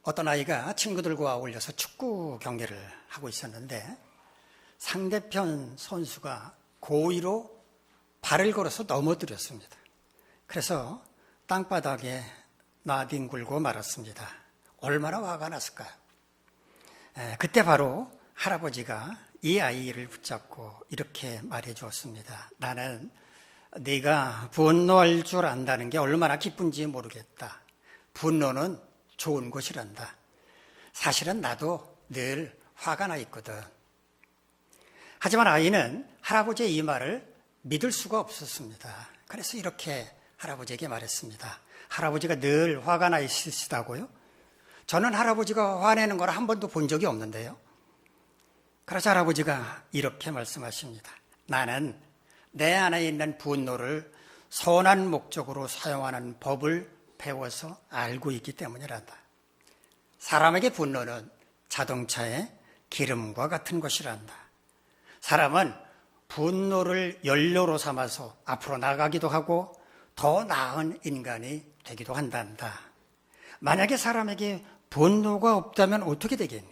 어떤 아이가 친구들과 어울려서 축구 경기를 하고 있었는데 상대편 선수가 고의로 발을 걸어서 넘어뜨렸습니다. 그래서 땅바닥에 나뒹굴고 말았습니다. 얼마나 화가 났을까요? 그때 바로 할아버지가 이 아이를 붙잡고 이렇게 말해 주었습니다. 나는 네가 분노할 줄 안다는 게 얼마나 기쁜지 모르겠다. 분노는 좋은 것이란다. 사실은 나도 늘 화가 나 있거든. 하지만 아이는 할아버지의 이 말을 믿을 수가 없었습니다. 그래서 이렇게 할아버지에게 말했습니다. 할아버지가 늘 화가 나 있으시다고요? 저는 할아버지가 화내는 걸 한 번도 본 적이 없는데요. 그래서 할아버지가 이렇게 말씀하십니다. 나는 내 안에 있는 분노를 선한 목적으로 사용하는 법을 배워서 알고 있기 때문이란다. 사람에게 분노는 자동차의 기름과 같은 것이란다. 사람은 분노를 연료로 삼아서 앞으로 나가기도 하고 더 나은 인간이 되기도 한단다. 만약에 사람에게 분노가 없다면 어떻게 되겠니?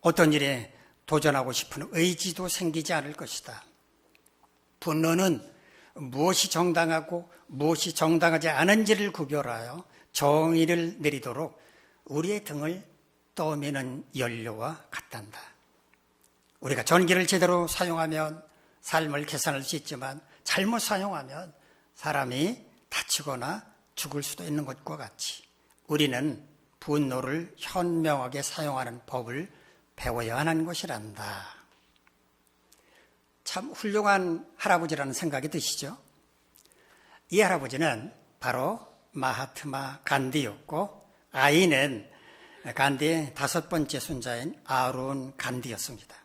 어떤 일에 도전하고 싶은 의지도 생기지 않을 것이다. 분노는 무엇이 정당하고 무엇이 정당하지 않은지를 구별하여 정의를 내리도록 우리의 등을 떠미는 연료와 같단다. 우리가 전기를 제대로 사용하면 삶을 개선할 수 있지만 잘못 사용하면 사람이 다치거나 죽을 수도 있는 것과 같이 우리는 분노를 현명하게 사용하는 법을 배워야 하는 것이란다. 참 훌륭한 할아버지라는 생각이 드시죠? 이 할아버지는 바로 마하트마 간디였고 아이는 간디의 5번째 손자인 아룬 간디였습니다.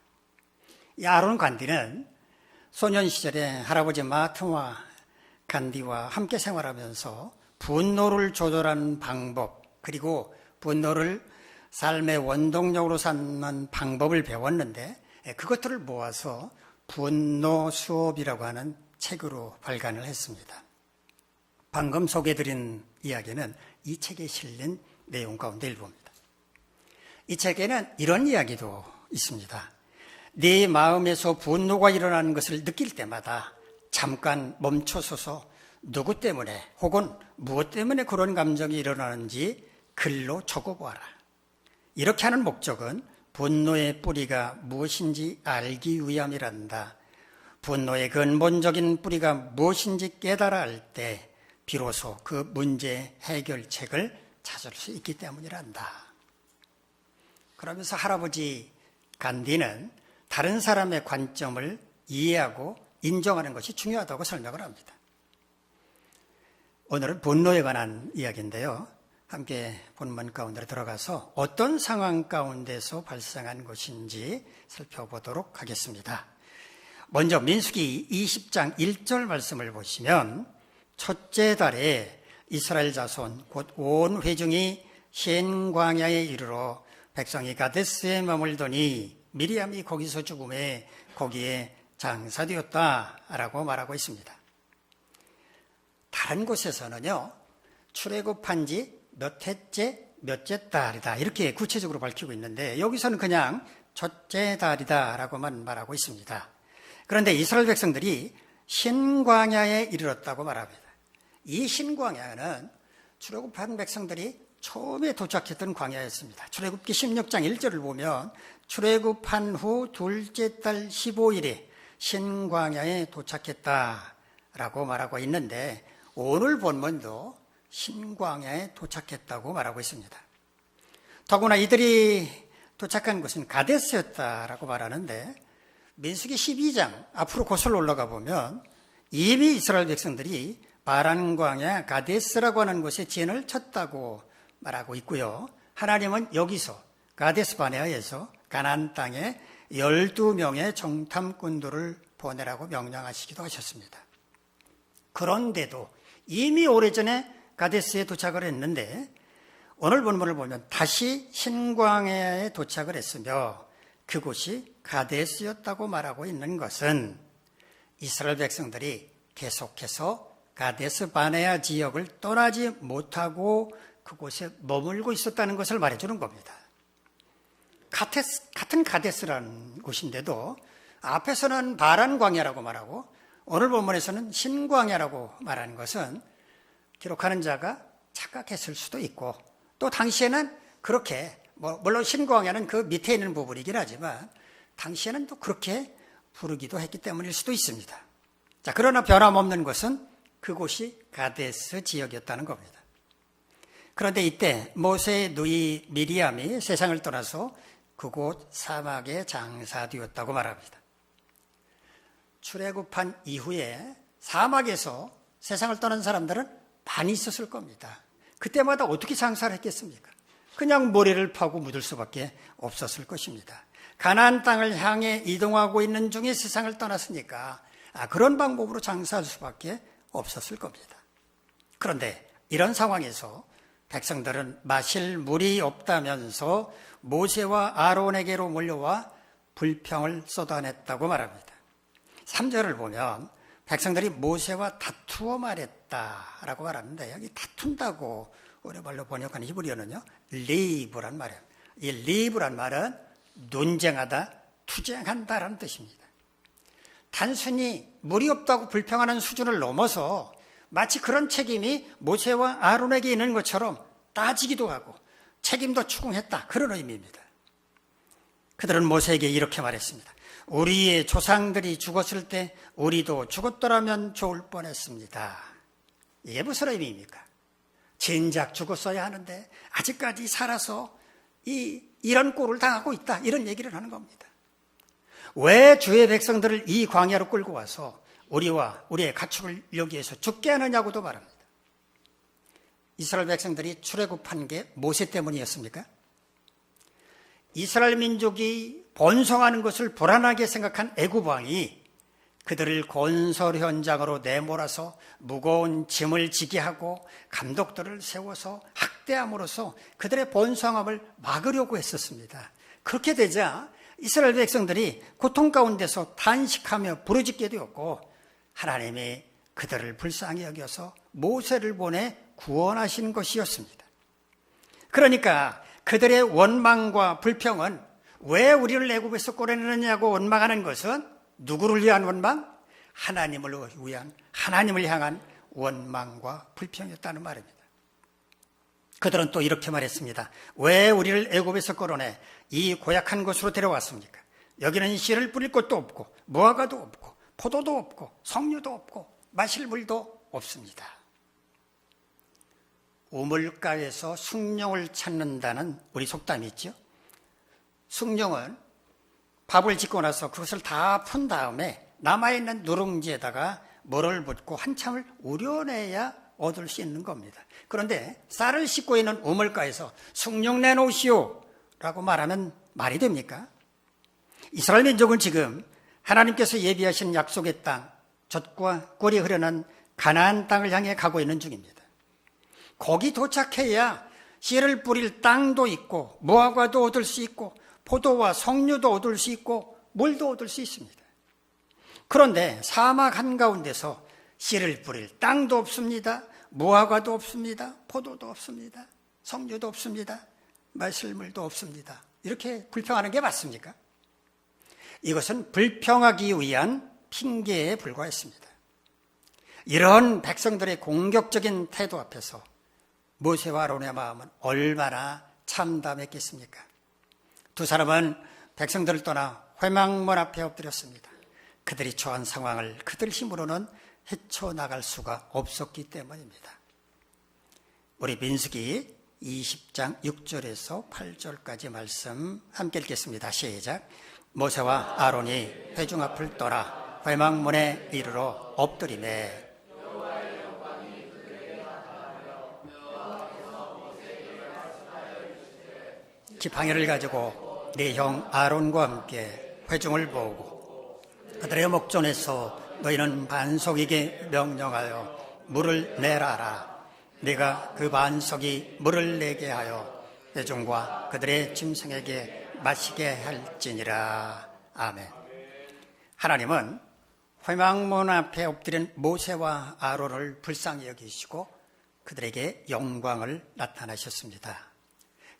이 아룬 간디는 소년 시절에 할아버지 마하트마 간디와 함께 생활하면서 분노를 조절하는 방법 그리고 분노를 삶의 원동력으로 삼는 방법을 배웠는데 그것들을 모아서 분노 수업이라고 하는 책으로 발간을 했습니다. 방금 소개해드린 이야기는 이 책에 실린 내용 가운데 일부입니다. 이 책에는 이런 이야기도 있습니다. 네 마음에서 분노가 일어나는 것을 느낄 때마다 잠깐 멈춰서서 누구 때문에 혹은 무엇 때문에 그런 감정이 일어나는지 글로 적어보아라. 이렇게 하는 목적은 분노의 뿌리가 무엇인지 알기 위함이란다. 분노의 근본적인 뿌리가 무엇인지 깨달아 알 때 비로소 그 문제 해결책을 찾을 수 있기 때문이란다. 그러면서 할아버지 간디는 다른 사람의 관점을 이해하고 인정하는 것이 중요하다고 설명을 합니다. 오늘은 분노에 관한 이야기인데요. 함께 본문 가운데로 들어가서 어떤 상황 가운데서 발생한 것인지 살펴보도록 하겠습니다. 먼저 민수기 20장 1절 말씀을 보시면 첫째 달에 이스라엘 자손 곧 온 회중이 신 광야에 이르러 백성이 가데스에 머물더니 미리암이 거기서 죽음에 거기에 장사되었다라고 말하고 있습니다. 다른 곳에서는요. 출애굽한 지 몇 해째, 몇째 달이다 이렇게 구체적으로 밝히고 있는데 여기서는 그냥 첫째 달이다라고만 말하고 있습니다. 그런데 이스라엘 백성들이 신광야에 이르렀다고 말합니다. 이 신광야는 출애굽한 백성들이 처음에 도착했던 광야였습니다. 출애굽기 16장 1절을 보면 출애굽한 후 둘째 달 15일에 신광야에 도착했다라고 말하고 있는데 오늘 본문도 신광야에 도착했다고 말하고 있습니다. 더구나 이들이 도착한 곳은 가데스였다라고 말하는데 민수기 12장 앞으로 거슬러 올라가 보면 이미 이스라엘 백성들이 바란 광야 가데스라고 하는 곳에 진을 쳤다고 말하고 있고요. 하나님은 여기서 가데스 바네아에서 가나안 땅에 12명의 정탐꾼들을 보내라고 명령하시기도 하셨습니다. 그런데도 이미 오래전에 가데스에 도착을 했는데 오늘 본문을 보면 다시 신광야에 도착을 했으며 그곳이 가데스였다고 말하고 있는 것은 이스라엘 백성들이 계속해서 가데스 바네아 지역을 떠나지 못하고 그곳에 머물고 있었다는 것을 말해주는 겁니다. 같은 가데스라는 곳인데도 앞에서는 바란 광야라고 말하고 오늘 본문에서는 신광야라고 말하는 것은 기록하는 자가 착각했을 수도 있고 또 당시에는 그렇게 물론 신광야는 그 밑에 있는 부분이긴 하지만 당시에는 또 그렇게 부르기도 했기 때문일 수도 있습니다. 자, 그러나 변함없는 것은 그곳이 가데스 지역이었다는 겁니다. 그런데 이때 모세의 누이 미리암이 세상을 떠나서 그곳 사막에 장사되었다고 말합니다. 출애굽한 이후에 사막에서 세상을 떠난 사람들은 많이 있었을 겁니다. 그때마다 어떻게 장사를 했겠습니까? 그냥 모래를 파고 묻을 수밖에 없었을 것입니다. 가나안 땅을 향해 이동하고 있는 중에 세상을 떠났으니까 그런 방법으로 장사할 수밖에 없었을 겁니다. 그런데 이런 상황에서 백성들은 마실 물이 없다면서 모세와 아론에게로 몰려와 불평을 쏟아냈다고 말합니다. 3절을 보면 백성들이 모세와 다투어 말했다라고 말하는데 여기 다툰다고 오래말로 번역한 히브리어는요 리브란 말이에요. 이 리브란 말은 논쟁하다, 투쟁한다라는 뜻입니다. 단순히 물이 없다고 불평하는 수준을 넘어서 마치 그런 책임이 모세와 아론에게 있는 것처럼 따지기도 하고 책임도 추궁했다, 그런 의미입니다. 그들은 모세에게 이렇게 말했습니다. 우리의 조상들이 죽었을 때 우리도 죽었더라면 좋을 뻔했습니다. 이게 무슨 의미입니까? 진작 죽었어야 하는데 아직까지 살아서 이런 꼴을 당하고 있다, 이런 얘기를 하는 겁니다. 왜 주의 백성들을 이 광야로 끌고 와서 우리와 우리의 가축을 여기에서 죽게 하느냐고도 말합니다. 이스라엘 백성들이 출애굽한 게 모세 때문이었습니까? 이스라엘 민족이 번성하는 것을 불안하게 생각한 애굽 왕이 그들을 건설 현장으로 내몰아서 무거운 짐을 지게 하고 감독들을 세워서 학대함으로써 그들의 번성함을 막으려고 했었습니다. 그렇게 되자 이스라엘 백성들이 고통 가운데서 탄식하며 부르짖게 되었고 하나님이 그들을 불쌍히 여겨서 모세를 보내 구원하신 것이었습니다. 그러니까 그들의 원망과 불평은 왜 우리를 애굽에서 꺼내느냐고 원망하는 것은 누구를 위한 원망? 하나님을 향한 원망과 불평이었다는 말입니다. 그들은 또 이렇게 말했습니다. 왜 우리를 애굽에서 끌어내 이 고약한 곳으로 데려왔습니까? 여기는 씨를 뿌릴 곳도 없고 무화과도 없고 포도도 없고 석류도 없고 마실 물도 없습니다. 우물가에서 숭늉을 찾는다는 우리 속담이 있죠. 숭늉은 밥을 짓고 나서 그것을 다 푼 다음에 남아있는 누룽지에다가 물을 붓고 한참을 우려내야 얻을 수 있는 겁니다. 그런데 쌀을 씻고 있는 우물가에서 숭늉 내놓으시오 라고 말하면 말이 됩니까? 이스라엘 민족은 지금 하나님께서 예비하신 약속의 땅, 젖과 꿀이 흐르는 가나안 땅을 향해 가고 있는 중입니다. 거기 도착해야 씨를 뿌릴 땅도 있고 무화과도 얻을 수 있고 포도와 석류도 얻을 수 있고 물도 얻을 수 있습니다. 그런데 사막 한가운데서 씨를 뿌릴 땅도 없습니다. 무화과도 없습니다. 포도도 없습니다. 석류도 없습니다. 마실 물도 없습니다. 이렇게 불평하는 게 맞습니까? 이것은 불평하기 위한 핑계에 불과했습니다. 이런 백성들의 공격적인 태도 앞에서 모세와 아론의 마음은 얼마나 참담했겠습니까? 두 사람은 백성들을 떠나 회막문 앞에 엎드렸습니다. 그들이 처한 상황을 그들 힘으로는 헤쳐나갈 수가 없었기 때문입니다. 우리 민수기 20장 6절에서 8절까지 말씀 함께 읽겠습니다. 시작. 모세와 아론이 회중 앞을 떠나 회막문에 이르러 엎드리매 지팡이를 가지고 네 형 아론과 함께 회중을 보고 그들의 목전에서 너희는 반석에게 명령하여 물을 내라라. 네가 그 반석이 물을 내게 하여 회중과 그들의 짐승에게 마시게 할지니라. 아멘. 하나님은 회막문 앞에 엎드린 모세와 아론을 불쌍히 여기시고 그들에게 영광을 나타나셨습니다.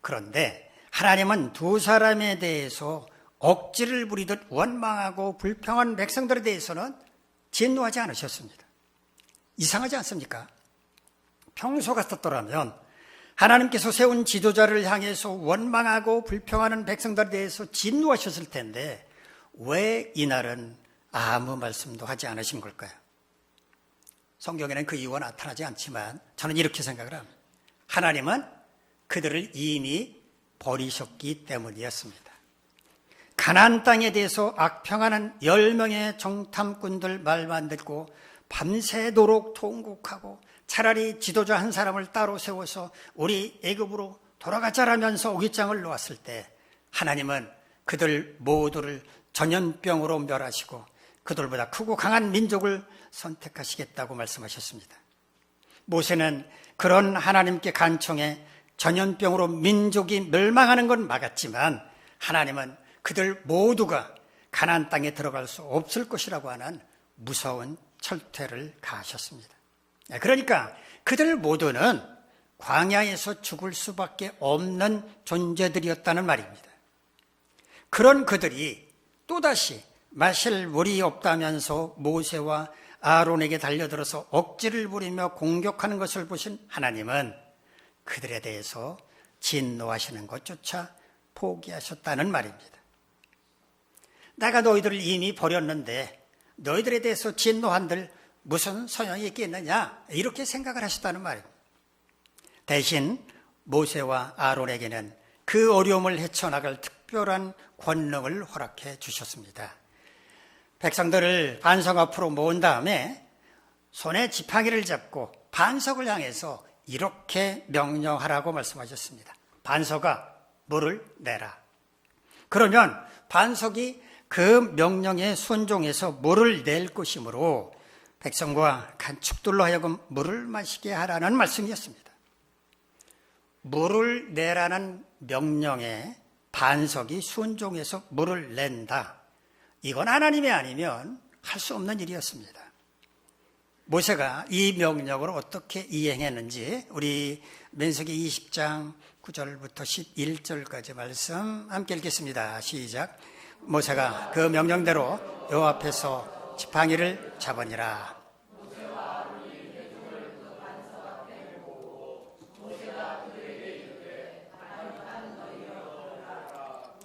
그런데 하나님은 두 사람에 대해서 억지를 부리듯 원망하고 불평한 백성들에 대해서는 진노하지 않으셨습니다. 이상하지 않습니까? 평소 같았더라면 하나님께서 세운 지도자를 향해서 원망하고 불평하는 백성들에 대해서 진노하셨을 텐데 왜 이날은 아무 말씀도 하지 않으신 걸까요? 성경에는 그 이유가 나타나지 않지만 저는 이렇게 생각을 합니다. 하나님은 그들을 이미 버리셨기 때문이었습니다. 가나안 땅에 대해서 악평하는 10명의 정탐꾼들 말만 듣고 밤새도록 통곡하고 차라리 지도자 한 사람을 따로 세워서 우리 애굽으로 돌아가자라면서 오깃장을 놓았을 때 하나님은 그들 모두를 전염병으로 멸하시고 그들보다 크고 강한 민족을 선택하시겠다고 말씀하셨습니다. 모세는 그런 하나님께 간청해 전염병으로 민족이 멸망하는 건 막았지만 하나님은 그들 모두가 가나안 땅에 들어갈 수 없을 것이라고 하는 무서운 철퇴를 가하셨습니다. 그러니까 그들 모두는 광야에서 죽을 수밖에 없는 존재들이었다는 말입니다. 그런 그들이 또다시 마실 물이 없다면서 모세와 아론에게 달려들어서 억지를 부리며 공격하는 것을 보신 하나님은 그들에 대해서 진노하시는 것조차 포기하셨다는 말입니다. 내가 너희들을 이미 버렸는데 너희들에 대해서 진노한들 무슨 소용이 있겠느냐 이렇게 생각을 하셨다는 말입니다. 대신 모세와 아론에게는 그 어려움을 헤쳐나갈 특별한 권능을 허락해 주셨습니다. 백성들을 반석 앞으로 모은 다음에 손에 지팡이를 잡고 반석을 향해서 이렇게 명령하라고 말씀하셨습니다. 반석아, 물을 내라. 그러면 반석이 그 명령에 순종해서 물을 낼 것이므로 백성과 간축들로 하여금 물을 마시게 하라는 말씀이었습니다. 물을 내라는 명령에 반석이 순종해서 물을 낸다. 이건 하나님이 아니면 할 수 없는 일이었습니다. 모세가 이 명령을 어떻게 이행했는지 우리 민수기 20장 9절부터 11절까지 말씀 함께 읽겠습니다. 시작. 모세가 그 명령대로 여호와 앞에서 지팡이를 잡으니라.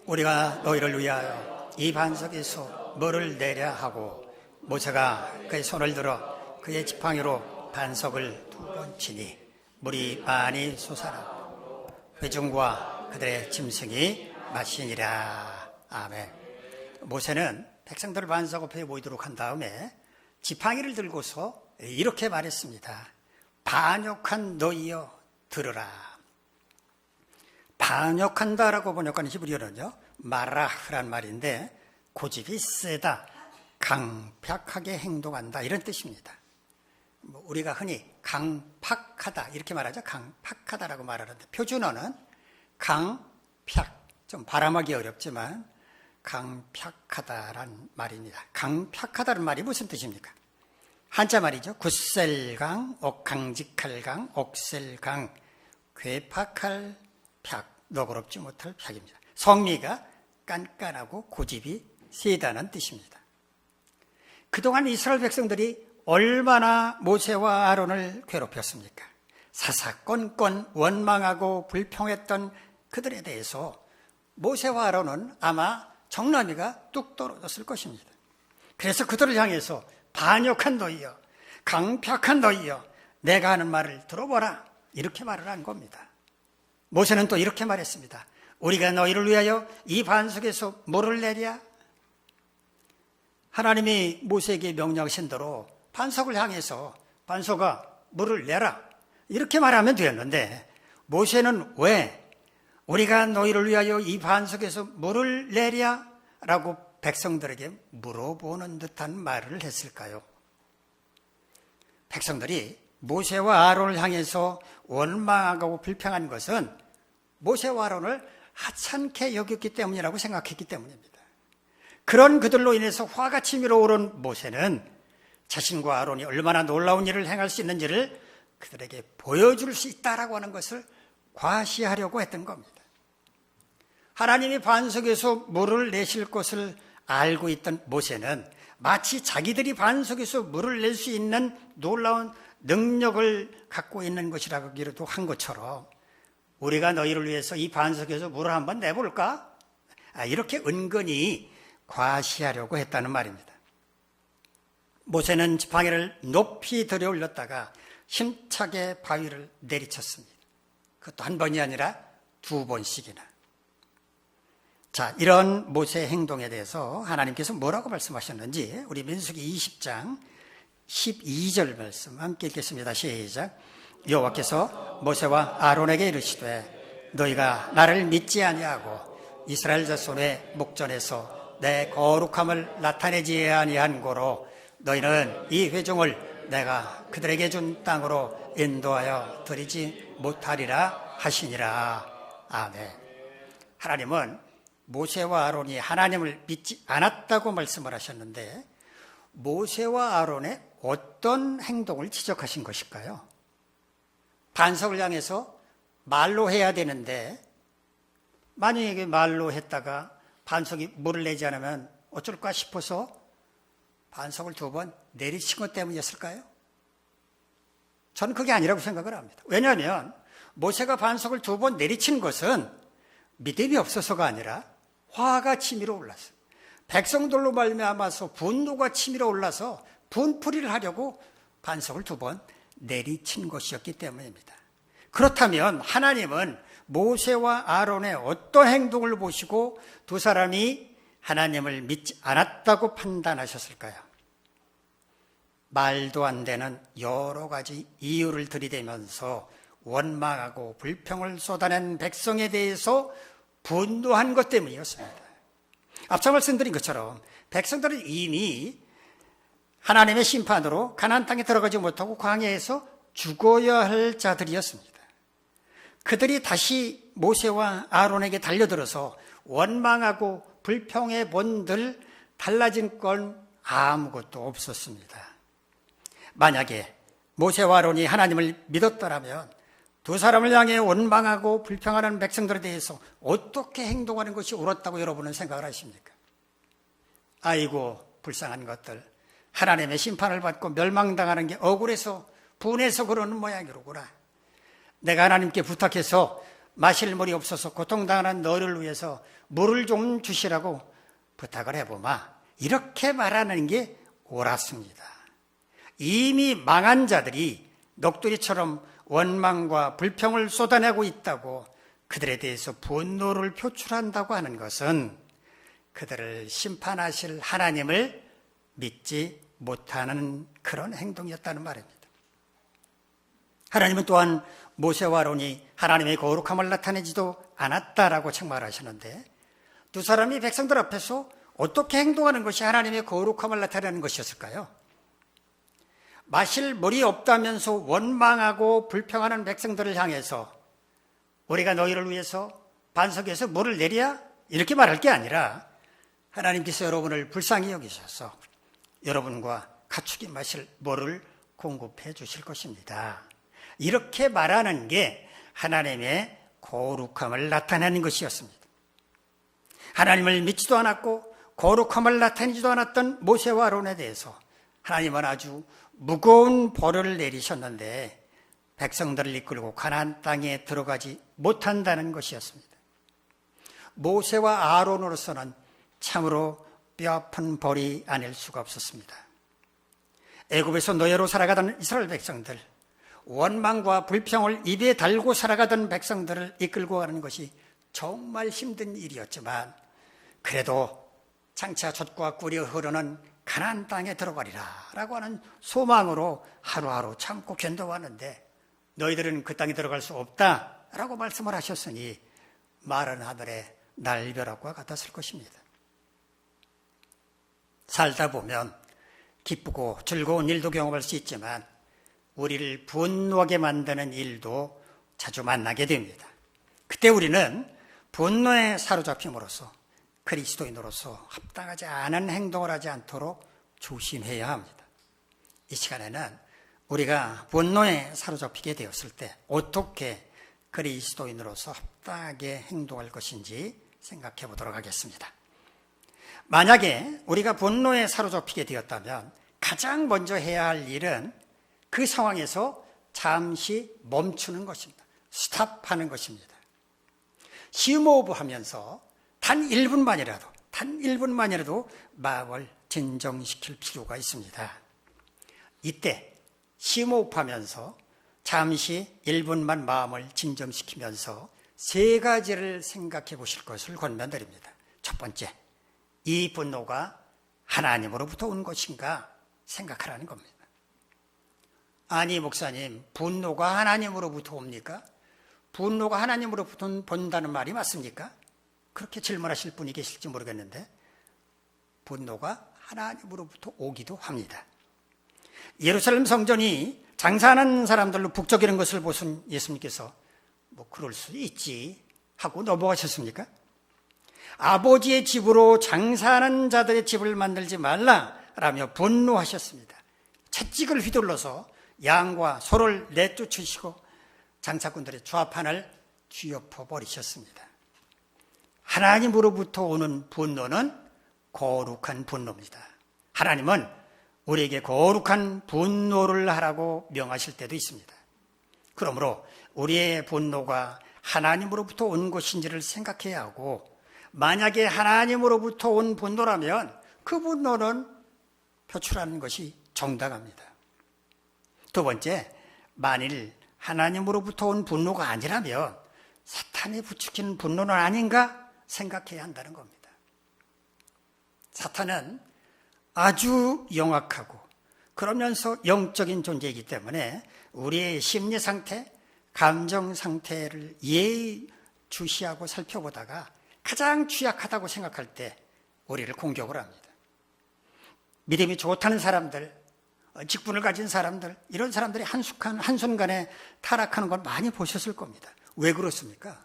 우리가 너희를 위하여 이 반석에서 물을 내려 하고 모세가 그의 손을 들어 그의 지팡이로 반석을 2번 치니 물이 많이 솟아나고 회중과 그들의 짐승이 마시니라. 아멘. 모세는 백성들을 반석 앞에 모이도록 한 다음에 지팡이를 들고서 이렇게 말했습니다. 반역한 너희여 들으라. 반역한다라고 번역하는 히브리어는요 마라흐란 말인데 고집이 세다, 강팍하게 행동한다 이런 뜻입니다. 우리가 흔히 강팍하다 이렇게 말하죠. 강팍하다라고 말하는데 표준어는 강팍, 좀 발음하기 어렵지만 강팍하다란 말입니다. 강팍하다는 말이 무슨 뜻입니까? 한자 말이죠. 굳셀강, 억강직할 강, 억셀강, 괴팍할 팍, 너그럽지 못할 팍입니다. 성미가 깐깐하고 고집이 세다는 뜻입니다. 그동안 이스라엘 백성들이 얼마나 모세와 아론을 괴롭혔습니까? 사사건건 원망하고 불평했던 그들에 대해서 모세와 아론은 아마 정나미가 뚝 떨어졌을 것입니다. 그래서 그들을 향해서 반역한 너희여, 강팍한 너희여, 내가 하는 말을 들어보라 이렇게 말을 한 겁니다. 모세는 또 이렇게 말했습니다. 우리가 너희를 위하여 이 반석에서 물을 내랴. 하나님이 모세에게 명령하신 대로 반석을 향해서 반석아 물을 내라 이렇게 말하면 되었는데 모세는 왜 우리가 너희를 위하여 이 반석에서 물을 내랴 라고 백성들에게 물어보는 듯한 말을 했을까요? 백성들이 모세와 아론을 향해서 원망하고 불평한 것은 모세와 아론을 하찮게 여겼기 때문이라고 생각했기 때문입니다. 그런 그들로 인해서 화가 치밀어 오른 모세는 자신과 아론이 얼마나 놀라운 일을 행할 수 있는지를 그들에게 보여줄 수 있다라고 하는 것을 과시하려고 했던 겁니다. 하나님이 반석에서 물을 내실 것을 알고 있던 모세는 마치 자기들이 반석에서 물을 낼 수 있는 놀라운 능력을 갖고 있는 것이라고도 한 것처럼 우리가 너희를 위해서 이 반석에서 물을 한번 내볼까? 이렇게 은근히 과시하려고 했다는 말입니다. 모세는 지팡이를 높이 들여 올렸다가 힘차게 바위를 내리쳤습니다. 그것도 한 번이 아니라 2번씩이나. 자, 이런 모세의 행동에 대해서 하나님께서 뭐라고 말씀하셨는지 우리 민수기 20장 12절 말씀 함께 읽겠습니다. 시작. 여호와께서 모세와 아론에게 이르시되 너희가 나를 믿지 아니하고 이스라엘 자손의 목전에서 내 거룩함을 나타내지 아니한 고로 너희는 이 회중을 내가 그들에게 준 땅으로 인도하여 드리지 못하리라 하시니라. 아멘. 하나님은 모세와 아론이 하나님을 믿지 않았다고 말씀을 하셨는데 모세와 아론의 어떤 행동을 지적하신 것일까요? 반석을 향해서 말로 해야 되는데 만약에 말로 했다가 반석이 물을 내지 않으면 어쩔까 싶어서 반석을 2번 내리친 것 때문이었을까요? 저는 그게 아니라고 생각을 합니다. 왜냐하면 모세가 반석을 2번 내리친 것은 믿음이 없어서가 아니라 화가 치밀어 올라서 백성들로 말미암아서 분노가 치밀어 올라서 분풀이를 하려고 반석을 2번 내리친 것이었기 때문입니다. 그렇다면 하나님은 모세와 아론의 어떤 행동을 보시고 두 사람이 하나님을 믿지 않았다고 판단하셨을까요? 말도 안 되는 여러 가지 이유를 들이대면서 원망하고 불평을 쏟아낸 백성에 대해서 분노한 것 때문이었습니다. 앞서 말씀드린 것처럼 백성들은 이미 하나님의 심판으로 가나안 땅에 들어가지 못하고 광야에서 죽어야 할 자들이었습니다. 그들이 다시 모세와 아론에게 달려들어서 원망하고 불평해 본들 달라진 건 아무것도 없었습니다. 만약에 모세와 아론이 하나님을 믿었더라면 두 사람을 향해 원망하고 불평하는 백성들에 대해서 어떻게 행동하는 것이 옳았다고 여러분은 생각을 하십니까? 아이고 불쌍한 것들, 하나님의 심판을 받고 멸망당하는 게 억울해서 분해서 그러는 모양이로구나. 내가 하나님께 부탁해서 마실 물이 없어서 고통당하는 너를 위해서 물을 좀 주시라고 부탁을 해보마. 이렇게 말하는 게 옳았습니다. 이미 망한 자들이 녹두리처럼 원망과 불평을 쏟아내고 있다고 그들에 대해서 분노를 표출한다고 하는 것은 그들을 심판하실 하나님을 믿지 못하는 그런 행동이었다는 말입니다. 하나님은 또한 모세와 아론이 하나님의 거룩함을 나타내지도 않았다라고 책망하셨는데 두 사람이 백성들 앞에서 어떻게 행동하는 것이 하나님의 거룩함을 나타내는 것이었을까요? 마실 물이 없다면서 원망하고 불평하는 백성들을 향해서 우리가 너희를 위해서 반석에서 물을 내랴? 이렇게 말할 게 아니라 하나님께서 여러분을 불쌍히 여기셔서 여러분과 가축이 마실 물을 공급해 주실 것입니다. 이렇게 말하는 게 하나님의 거룩함을 나타내는 것이었습니다. 하나님을 믿지도 않았고 거룩함을 나타내지도 않았던 모세와 아론에 대해서 하나님은 아주 무거운 벌을 내리셨는데 백성들을 이끌고 가나안 땅에 들어가지 못한다는 것이었습니다. 모세와 아론으로서는 참으로 뼈아픈 벌이 아닐 수가 없었습니다. 애굽에서 노예로 살아가던 이스라엘 백성들, 원망과 불평을 입에 달고 살아가던 백성들을 이끌고 가는 것이 정말 힘든 일이었지만 그래도 장차 젖과 꿀이 흐르는 가나안 땅에 들어가리라 라고 하는 소망으로 하루하루 참고 견뎌왔는데 너희들은 그 땅에 들어갈 수 없다 라고 말씀을 하셨으니 마른 하늘의 날벼락과 같았을 것입니다. 살다 보면 기쁘고 즐거운 일도 경험할 수 있지만 우리를 분노하게 만드는 일도 자주 만나게 됩니다. 그때 우리는 분노에 사로잡힘으로써 그리스도인으로서 합당하지 않은 행동을 하지 않도록 조심해야 합니다. 이 시간에는 우리가 분노에 사로잡히게 되었을 때 어떻게 그리스도인으로서 합당하게 행동할 것인지 생각해 보도록 하겠습니다. 만약에 우리가 분노에 사로잡히게 되었다면 가장 먼저 해야 할 일은 그 상황에서 잠시 멈추는 것입니다. 스탑하는 것입니다. 심호흡 하면서 단 1분만이라도 마음을 진정시킬 필요가 있습니다. 이때 심호흡하면서 잠시 1분만 마음을 진정시키면서 세 가지를 생각해 보실 것을 권면드립니다. 첫 번째, 이 분노가 하나님으로부터 온 것인가 생각하라는 겁니다. 아니 목사님, 분노가 하나님으로부터 옵니까? 분노가 하나님으로부터 본다는 말이 맞습니까? 그렇게 질문하실 분이 계실지 모르겠는데 분노가 하나님으로부터 오기도 합니다. 예루살렘 성전이 장사하는 사람들로 북적이는 것을 보신 예수님께서 뭐 그럴 수 있지 하고 넘어가셨습니까? 아버지의 집으로 장사하는 자들의 집을 만들지 말라라며 분노하셨습니다. 채찍을 휘둘러서 양과 소를 내쫓으시고 장사꾼들의 좌판을 뒤엎어 버리셨습니다. 하나님으로부터 오는 분노는 거룩한 분노입니다. 하나님은 우리에게 거룩한 분노를 하라고 명하실 때도 있습니다. 그러므로 우리의 분노가 하나님으로부터 온 것인지를 생각해야 하고, 만약에 하나님으로부터 온 분노라면 그 분노는 표출하는 것이 정당합니다. 두 번째, 만일 하나님으로부터 온 분노가 아니라면 사탄이 부추긴 분노는 아닌가 생각해야 한다는 겁니다. 사탄은 아주 영악하고 그러면서 영적인 존재이기 때문에 우리의 심리 상태, 감정 상태를 예의주시하고 살펴보다가 가장 취약하다고 생각할 때 우리를 공격을 합니다. 믿음이 좋다는 사람들, 직분을 가진 사람들, 이런 사람들이 한순간에 타락하는 걸 많이 보셨을 겁니다. 왜 그렇습니까?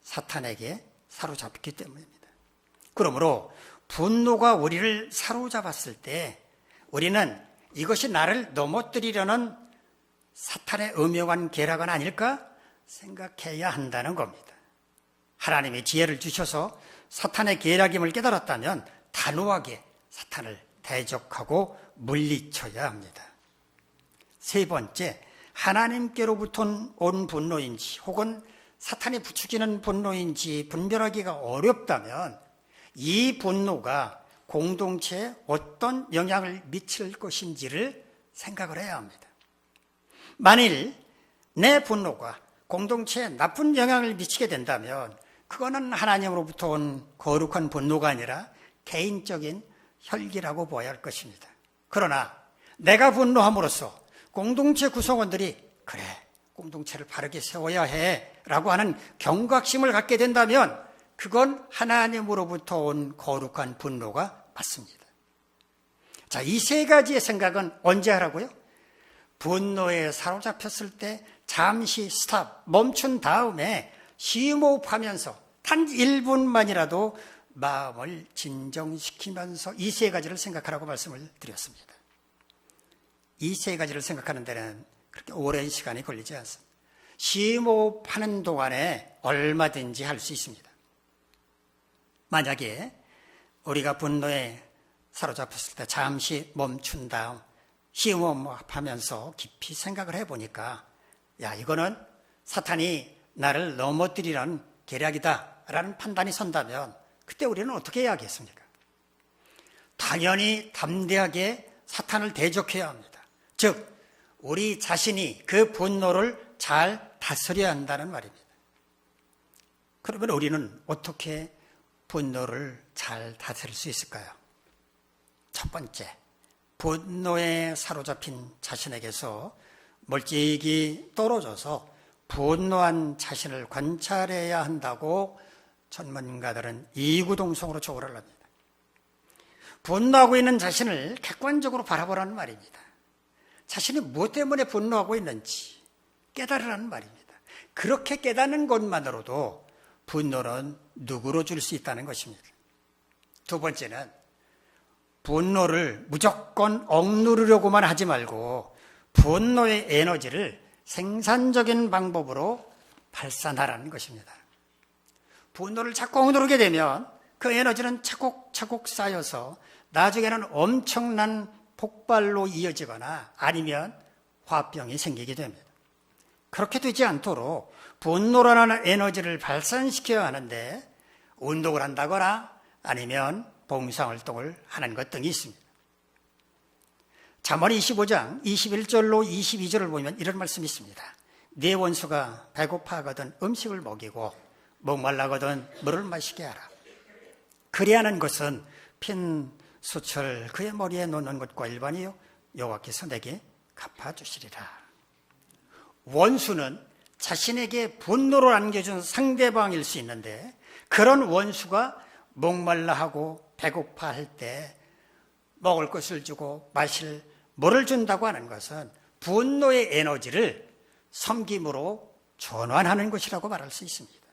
사탄에게 사로잡혔기 때문입니다. 그러므로 분노가 우리를 사로잡았을 때 우리는 이것이 나를 넘어뜨리려는 사탄의 음흉한 계략은 아닐까 생각해야 한다는 겁니다. 하나님이 지혜를 주셔서 사탄의 계략임을 깨달았다면 단호하게 사탄을 대적하고 물리쳐야 합니다. 세 번째, 하나님께로부터 온 분노인지 혹은 사탄이 부추기는 분노인지 분별하기가 어렵다면 이 분노가 공동체에 어떤 영향을 미칠 것인지를 생각을 해야 합니다. 만일 내 분노가 공동체에 나쁜 영향을 미치게 된다면 그거는 하나님으로부터 온 거룩한 분노가 아니라 개인적인 혈기라고 보아야 할 것입니다. 그러나 내가 분노함으로써 공동체 구성원들이 그래, 공동체를 바르게 세워야 해 라고 하는 경각심을 갖게 된다면 그건 하나님으로부터 온 거룩한 분노가 맞습니다. 자, 이 세 가지의 생각은 언제 하라고요? 분노에 사로잡혔을 때 잠시 스탑, 멈춘 다음에 심호흡하면서 단 1분만이라도 마음을 진정시키면서 이 세 가지를 생각하라고 말씀을 드렸습니다. 이 세 가지를 생각하는 데는 그렇게 오랜 시간이 걸리지 않습니다. 심호흡하는 동안에 얼마든지 할 수 있습니다. 만약에 우리가 분노에 사로잡혔을 때 잠시 멈춘 다음 심호흡하면서 깊이 생각을 해보니까 야, 이거는 사탄이 나를 넘어뜨리라는 계략이다 라는 판단이 선다면 그때 우리는 어떻게 해야 하겠습니까? 당연히 담대하게 사탄을 대적해야 합니다. 즉, 우리 자신이 그 분노를 잘 다스려야 한다는 말입니다. 그러면 우리는 어떻게 분노를 잘 다스릴 수 있을까요? 첫 번째, 분노에 사로잡힌 자신에게서 멀찍이 떨어져서 분노한 자신을 관찰해야 한다고 전문가들은 이구동성으로 조언을 합니다. 분노하고 있는 자신을 객관적으로 바라보라는 말입니다. 자신이 무엇 때문에 분노하고 있는지 깨달으라는 말입니다. 그렇게 깨닫는 것만으로도 분노는 누그러질 수 있다는 것입니다. 두 번째는 분노를 무조건 억누르려고만 하지 말고 분노의 에너지를 생산적인 방법으로 발산하라는 것입니다. 분노를 자꾸 억누르게 되면 그 에너지는 차곡차곡 쌓여서 나중에는 엄청난 폭발로 이어지거나 아니면 화병이 생기게 됩니다. 그렇게 되지 않도록 분노라는 에너지를 발산시켜야 하는데 운동을 한다거나 아니면 봉사활동을 하는 것 등이 있습니다. 잠언 25장 21절로 22절을 보면 이런 말씀이 있습니다. 네 원수가 배고파하거든 음식을 먹이고 목말라거든 물을 마시게 하라. 그리하는 것은 핀 숯을 그의 머리에 놓는 것과 일반이요 여호와께서 내게 갚아주시리라. 원수는 자신에게 분노를 안겨준 상대방일 수 있는데 그런 원수가 목말라하고 배고파할 때 먹을 것을 주고 마실 물을 준다고 하는 것은 분노의 에너지를 섬김으로 전환하는 것이라고 말할 수 있습니다.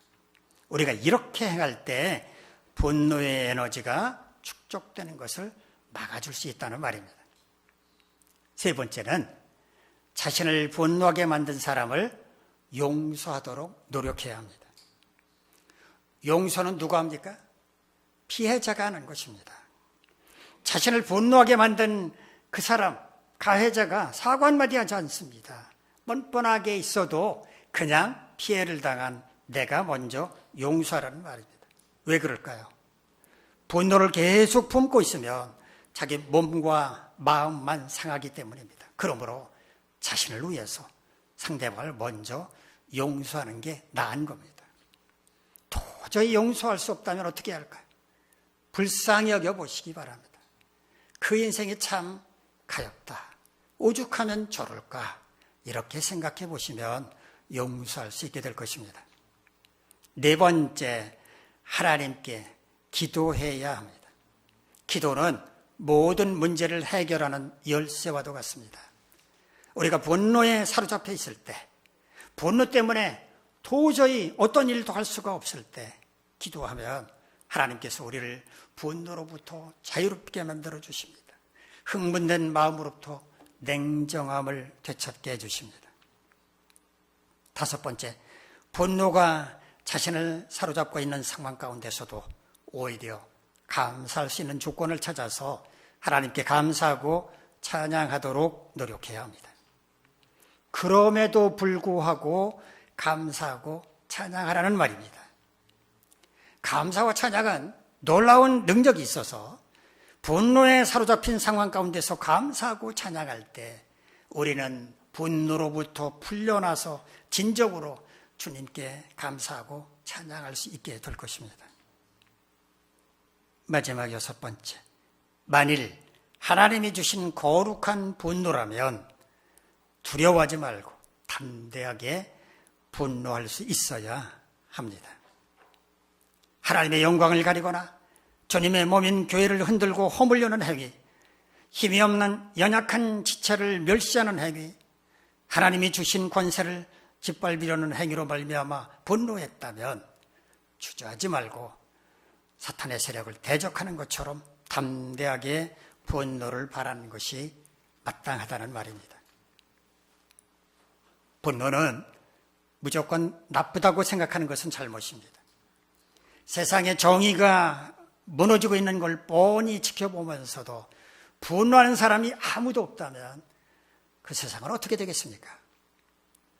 우리가 이렇게 행할 때 분노의 에너지가 축적되는 것을 막아줄 수 있다는 말입니다. 세 번째는 자신을 분노하게 만든 사람을 용서하도록 노력해야 합니다. 용서는 누가 합니까? 피해자가 하는 것입니다. 자신을 분노하게 만든 그 사람, 가해자가 사과 한마디 하지 않습니다. 뻔뻔하게 있어도 그냥 피해를 당한 내가 먼저 용서하라는 말입니다. 왜 그럴까요? 분노를 계속 품고 있으면 자기 몸과 마음만 상하기 때문입니다. 그러므로 자신을 위해서 상대방을 먼저 용서하는 게 나은 겁니다. 도저히 용서할 수 없다면 어떻게 할까요? 불쌍히 여겨보시기 바랍니다. 그 인생이 참 가엾다. 오죽하면 저럴까? 이렇게 생각해 보시면 용서할 수 있게 될 것입니다. 네 번째, 하나님께 기도해야 합니다. 기도는 모든 문제를 해결하는 열쇠와도 같습니다. 우리가 분노에 사로잡혀 있을 때, 분노 때문에 도저히 어떤 일도 할 수가 없을 때 기도하면 하나님께서 우리를 분노로부터 자유롭게 만들어 주십니다. 흥분된 마음으로부터 냉정함을 되찾게 해주십니다. 다섯 번째, 분노가 자신을 사로잡고 있는 상황 가운데서도 오히려 감사할 수 있는 조건을 찾아서 하나님께 감사하고 찬양하도록 노력해야 합니다. 그럼에도 불구하고 감사하고 찬양하라는 말입니다. 감사와 찬양은 놀라운 능력이 있어서 분노에 사로잡힌 상황 가운데서 감사하고 찬양할 때 우리는 분노로부터 풀려나서 진정으로 주님께 감사하고 찬양할 수 있게 될 것입니다. 마지막 여섯 번째, 만일 하나님이 주신 거룩한 분노라면 두려워하지 말고 담대하게 분노할 수 있어야 합니다. 하나님의 영광을 가리거나 주님의 몸인 교회를 흔들고 허물려는 행위, 힘이 없는 연약한 지체를 멸시하는 행위, 하나님이 주신 권세를 짓밟으려는 행위로 말미암아 분노했다면 주저하지 말고 사탄의 세력을 대적하는 것처럼 담대하게 분노를 발하는 것이 마땅하다는 말입니다. 분노는 무조건 나쁘다고 생각하는 것은 잘못입니다. 세상에 정의가 무너지고 있는 걸 뻔히 지켜보면서도 분노하는 사람이 아무도 없다면 그 세상은 어떻게 되겠습니까?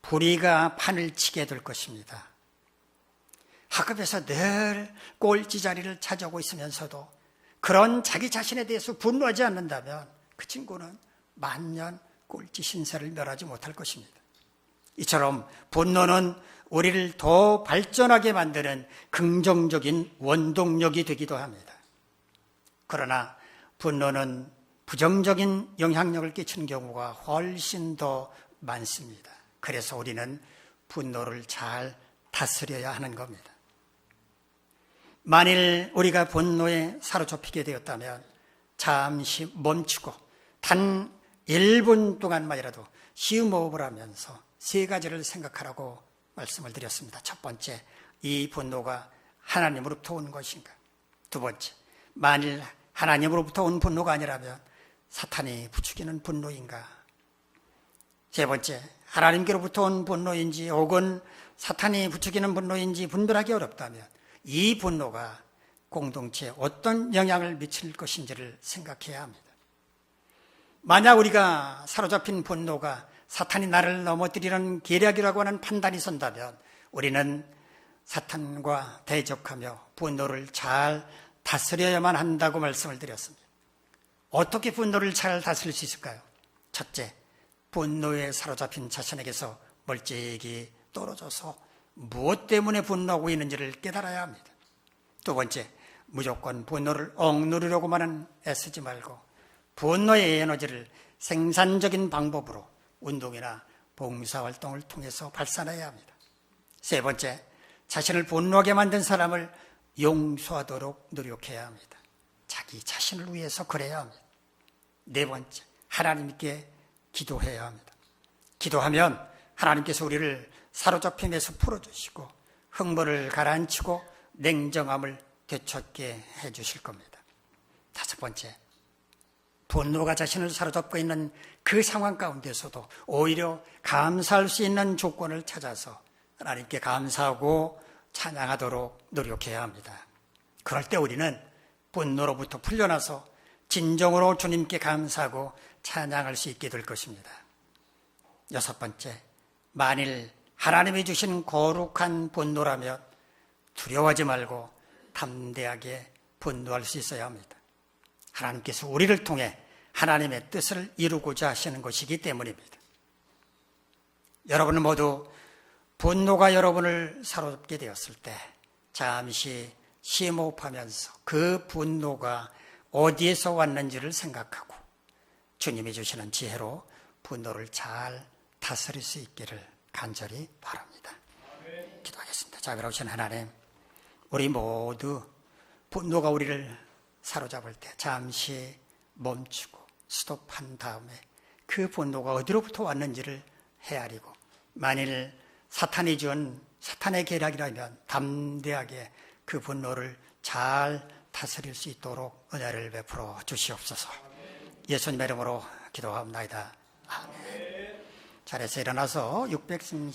불의가 판을 치게 될 것입니다. 학업에서 늘 꼴찌 자리를 차지하고 있으면서도 그런 자기 자신에 대해서 분노하지 않는다면 그 친구는 만년 꼴찌 신세를 멸하지 못할 것입니다. 이처럼 분노는 우리를 더 발전하게 만드는 긍정적인 원동력이 되기도 합니다. 그러나 분노는 부정적인 영향력을 끼치는 경우가 훨씬 더 많습니다. 그래서 우리는 분노를 잘 다스려야 하는 겁니다. 만일 우리가 분노에 사로잡히게 되었다면 잠시 멈추고 단 1분 동안만이라도 시음호흡을 하면서 세 가지를 생각하라고 말씀을 드렸습니다. 첫 번째, 이 분노가 하나님으로부터 온 것인가? 두 번째, 만일 하나님으로부터 온 분노가 아니라면 사탄이 부추기는 분노인가? 세 번째, 하나님께로부터 온 분노인지 혹은 사탄이 부추기는 분노인지 분별하기 어렵다면 이 분노가 공동체에 어떤 영향을 미칠 것인지를 생각해야 합니다. 만약 우리가 사로잡힌 분노가 사탄이 나를 넘어뜨리는 계략이라고 하는 판단이 선다면 우리는 사탄과 대적하며 분노를 잘 다스려야만 한다고 말씀을 드렸습니다. 어떻게 분노를 잘 다스릴 수 있을까요? 첫째, 분노에 사로잡힌 자신에게서 멀찍이 떨어져서 무엇 때문에 분노하고 있는지를 깨달아야 합니다. 두 번째, 무조건 분노를 억누르려고만은 애쓰지 말고 분노의 에너지를 생산적인 방법으로 운동이나 봉사활동을 통해서 발산해야 합니다. 세 번째, 자신을 분노하게 만든 사람을 용서하도록 노력해야 합니다. 자기 자신을 위해서 그래야 합니다. 네 번째, 하나님께 기도해야 합니다. 기도하면 하나님께서 우리를 사로잡힘에서 풀어주시고 흥분을 가라앉히고 냉정함을 되찾게 해주실 겁니다. 다섯 번째, 분노가 자신을 사로잡고 있는 그 상황 가운데서도 오히려 감사할 수 있는 조건을 찾아서 하나님께 감사하고 찬양하도록 노력해야 합니다. 그럴 때 우리는 분노로부터 풀려나서 진정으로 주님께 감사하고 찬양할 수 있게 될 것입니다. 여섯 번째, 만일 하나님이 주신 거룩한 분노라면 두려워하지 말고 담대하게 분노할 수 있어야 합니다. 하나님께서 우리를 통해 하나님의 뜻을 이루고자 하시는 것이기 때문입니다. 여러분은 모두 분노가 여러분을 사로잡게 되었을 때 잠시 심호흡하면서 그 분노가 어디에서 왔는지를 생각하고 주님이 주시는 지혜로 분노를 잘 다스릴 수 있기를 간절히 바랍니다. 기도하겠습니다. 자비로우신 하나님, 우리 모두 분노가 우리를 사로잡을 때 잠시 멈추고 스톱한 다음에 그 분노가 어디로부터 왔는지를 헤아리고 만일 사탄이 준 사탄의 계략이라면 담대하게 그 분노를 잘 다스릴 수 있도록 은혜를 베풀어 주시옵소서. 예수님 이름으로 기도합니다. 아멘. 자리에서 일어나서 630